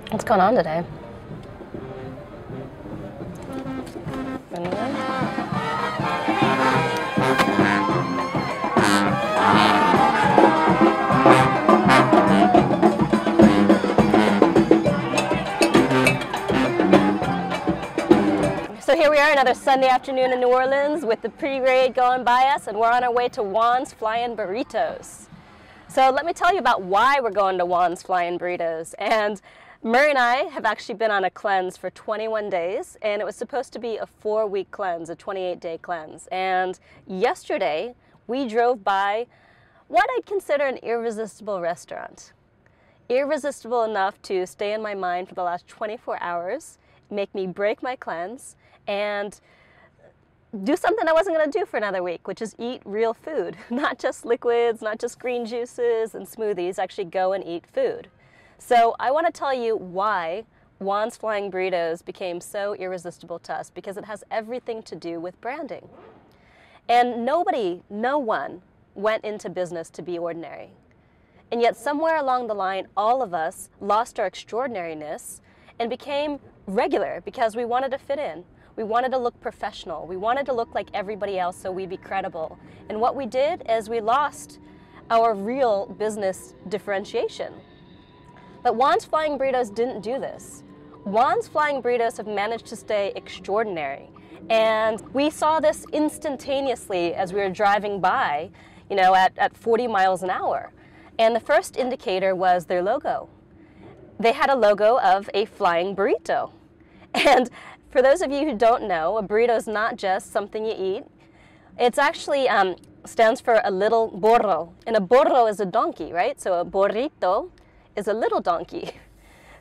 What's going on today? So here we are, another Sunday afternoon in New Orleans with the pre-grade going by us, and we're on our way to Juan's Flying Burritos. So let me tell you about why we're going to Juan's Flying Burritos. And Murray and I have actually been on a cleanse for 21 days, and it was supposed to be a 4-week cleanse, a 28-day cleanse. And yesterday, we drove by what I'd consider an irresistible restaurant. Irresistible enough to stay in my mind for the last 24 hours, make me break my cleanse, and do something I wasn't going to do for another week, which is eat real food. Not just liquids, not just green juices and smoothies, actually go and eat food. So I want to tell you why Juan's Flying Burritos became so irresistible to us, because it has everything to do with branding. And no one went into business to be ordinary. And yet somewhere along the line, all of us lost our extraordinariness and became regular because we wanted to fit in. We wanted to look professional. We wanted to look like everybody else so we'd be credible. And what we did is we lost our real business differentiation. But Juan's Flying Burritos didn't do this. Juan's Flying Burritos have managed to stay extraordinary. And we saw this instantaneously as we were driving by, at 40 miles an hour. And the first indicator was their logo. They had a logo of a flying burrito. And for those of you who don't know, a burrito is not just something you eat. It's actually stands for a little burro. And a burro is a donkey, right? So a burrito is a little donkey.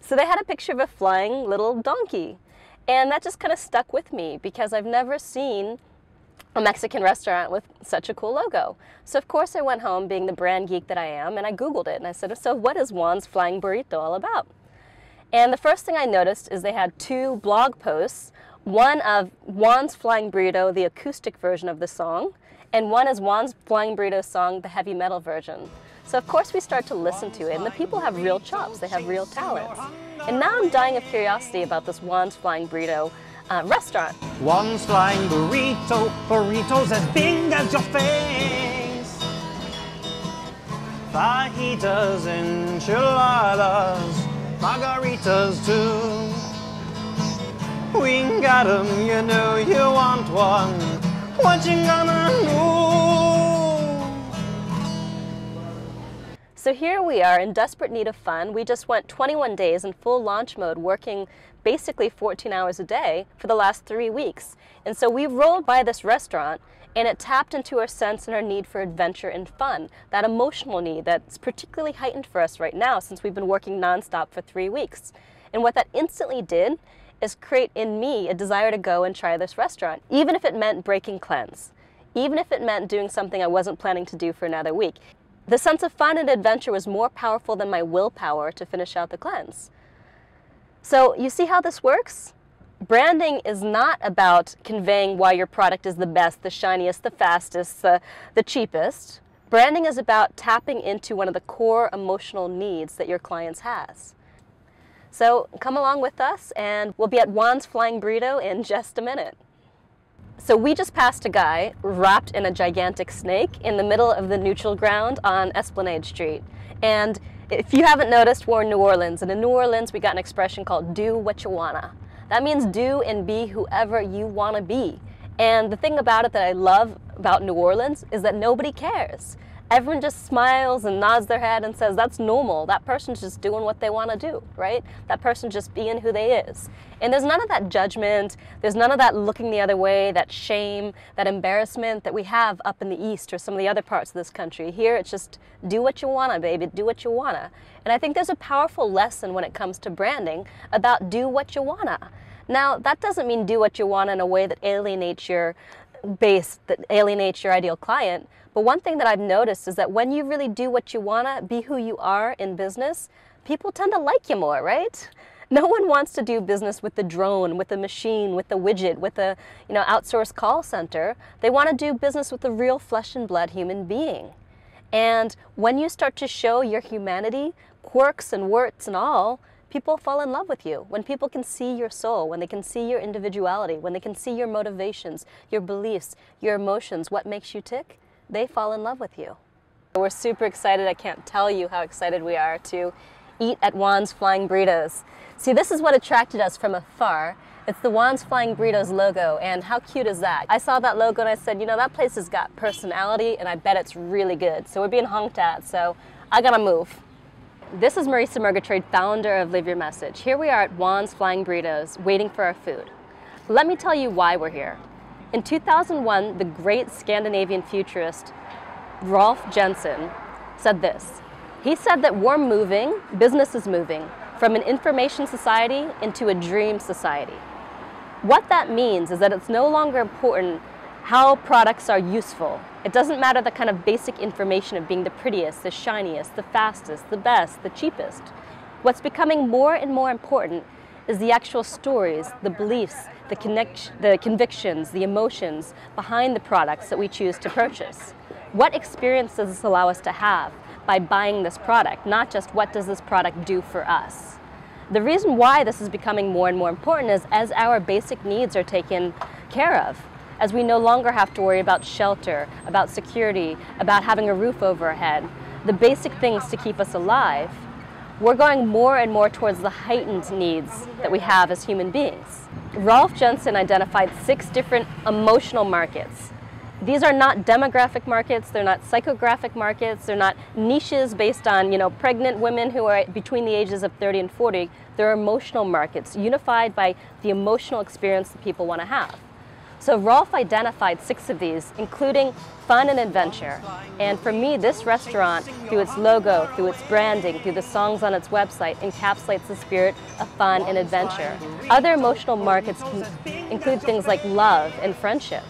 So they had a picture of a flying little donkey. And that just kind of stuck with me because I've never seen a Mexican restaurant with such a cool logo. So of course I went home, being the brand geek that I am, and I Googled it and I said, so what is Juan's Flying Burrito all about? And the first thing I noticed is they had 2 blog posts, one of Juan's Flying Burrito, the acoustic version of the song, and one is Juan's Flying Burrito song, the heavy metal version. So of course we start to listen to it, and the people have real chops, they have real talents. And now I'm dying of curiosity about this Juan's Flying Burrito restaurant. Juan's Flying Burrito, burritos as big as your face. Fajitas, enchiladas, margaritas too. We got 'em, you know you want one. What you gonna do? So here we are in desperate need of fun. We just went 21 days in full launch mode, working basically 14 hours a day for the last 3 weeks. And so we rolled by this restaurant, and it tapped into our sense and our need for adventure and fun, that emotional need that's particularly heightened for us right now since we've been working nonstop for 3 weeks. And what that instantly did is create in me a desire to go and try this restaurant, even if it meant breaking cleanse, even if it meant doing something I wasn't planning to do for another week. The sense of fun and adventure was more powerful than my willpower to finish out the cleanse. So you see how this works? Branding is not about conveying why your product is the best, the shiniest, the fastest, the cheapest. Branding is about tapping into one of the core emotional needs that your clients has. So come along with us, and we'll be at Juan's Flying Burrito in just a minute. So we just passed a guy wrapped in a gigantic snake in the middle of the neutral ground on Esplanade Street. And if you haven't noticed, we're in New Orleans, and in New Orleans we got an expression called do what you wanna. That means do and be whoever you wanna be. And the thing about it that I love about New Orleans is that nobody cares. Everyone just smiles and nods their head and says, that's normal. That person's just doing what they want to do, right? That person's just being who they is. And there's none of that judgment. There's none of that looking the other way, that shame, that embarrassment that we have up in the East or some of the other parts of this country. Here, it's just do what you wanna, baby. Do what you wanna. And I think there's a powerful lesson when it comes to branding about do what you wanna. Now, that doesn't mean do what you wanna in a way that alienates your base, that alienates your ideal client. But one thing that I've noticed is that when you really do what you wanna, be who you are in business, people tend to like you more, right? No one wants to do business with the drone, with the machine, with the widget, with the outsourced call center. They want to do business with the real flesh and blood human being. And when you start to show your humanity, quirks and warts and all, people fall in love with you. When people can see your soul, when they can see your individuality, when they can see your motivations, your beliefs, your emotions, what makes you tick, they fall in love with you. We're super excited. I can't tell you how excited we are to eat at Juan's Flying Burritos. See, this is what attracted us from afar. It's the Juan's Flying Burritos logo, and how cute is that? I saw that logo and I said, you know, that place has got personality and I bet it's really good. So we're being honked at, so I gotta move. This is Marisa Murgatrade, founder of Live Your Message. Here we are at Juan's Flying Burritos, waiting for our food. Let me tell you why we're here. In 2001, the great Scandinavian futurist Rolf Jensen said this. He said that we're moving, business is moving, from an information society into a dream society. What that means is that it's no longer important how products are useful. It doesn't matter the kind of basic information of being the prettiest, the shiniest, the fastest, the best, the cheapest. What's becoming more and more important is the actual stories, the beliefs, the convictions, the emotions behind the products that we choose to purchase. What experience does this allow us to have by buying this product, not just what does this product do for us? The reason why this is becoming more and more important is as our basic needs are taken care of, as we no longer have to worry about shelter, about security, about having a roof over our head, the basic things to keep us alive, we're going more and more towards the heightened needs that we have as human beings. Rolf Jensen identified 6 different emotional markets. These are not demographic markets, they're not psychographic markets, they're not niches based on, pregnant women who are between the ages of 30 and 40. They're emotional markets, unified by the emotional experience that people want to have. So Rolf identified 6 of these, including fun and adventure. And for me, this restaurant, through its logo, through its branding, through the songs on its website, encapsulates the spirit of fun and adventure. Other emotional markets include things like love and friendship.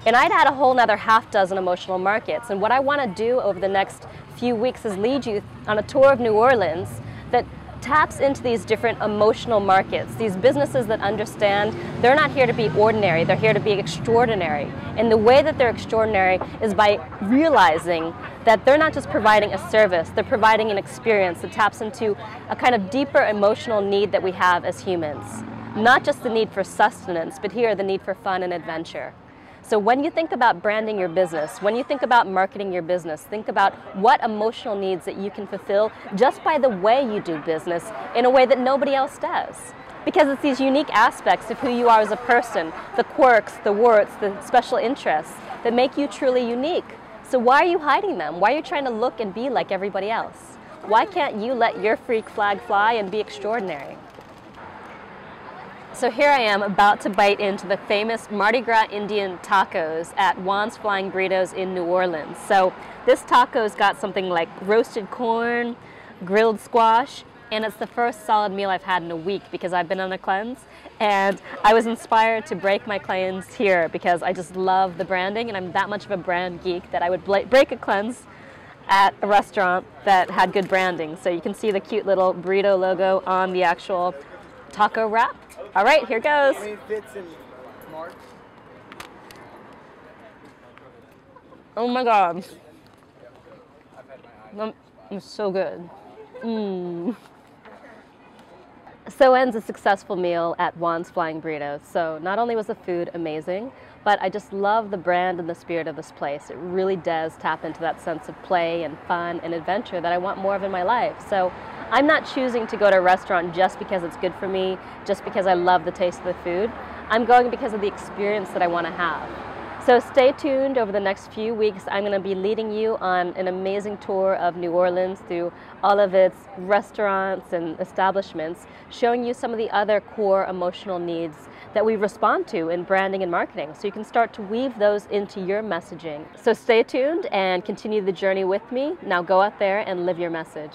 And I'd add a whole nother half-dozen emotional markets. And what I want to do over the next few weeks is lead you on a tour of New Orleans that taps into these different emotional markets, these businesses that understand they're not here to be ordinary, they're here to be extraordinary. And the way that they're extraordinary is by realizing that they're not just providing a service, they're providing an experience that taps into a kind of deeper emotional need that we have as humans. Not just the need for sustenance, but here the need for fun and adventure. So when you think about branding your business, when you think about marketing your business, think about what emotional needs that you can fulfill just by the way you do business in a way that nobody else does. Because it's these unique aspects of who you are as a person, the quirks, the warts, the special interests that make you truly unique. So why are you hiding them? Why are you trying to look and be like everybody else? Why can't you let your freak flag fly and be extraordinary? So here I am about to bite into the famous Mardi Gras Indian tacos at Juan's Flying Burritos in New Orleans. So this taco's got something like roasted corn, grilled squash, and it's the first solid meal I've had in a week because I've been on a cleanse. And I was inspired to break my cleanse here because I just love the branding and I'm that much of a brand geek that I would break a cleanse at a restaurant that had good branding. So you can see the cute little burrito logo on the actual taco wrap. All right, here goes. Oh my God. It's so good. So ends a successful meal at Juan's Flying Burritos. So not only was the food amazing, but I just love the brand and the spirit of this place. It really does tap into that sense of play and fun and adventure that I want more of in my life. So I'm not choosing to go to a restaurant just because it's good for me, just because I love the taste of the food. I'm going because of the experience that I want to have. So stay tuned over the next few weeks. I'm going to be leading you on an amazing tour of New Orleans through all of its restaurants and establishments, showing you some of the other core emotional needs that we respond to in branding and marketing, so you can start to weave those into your messaging. So stay tuned and continue the journey with me. Now go out there and live your message.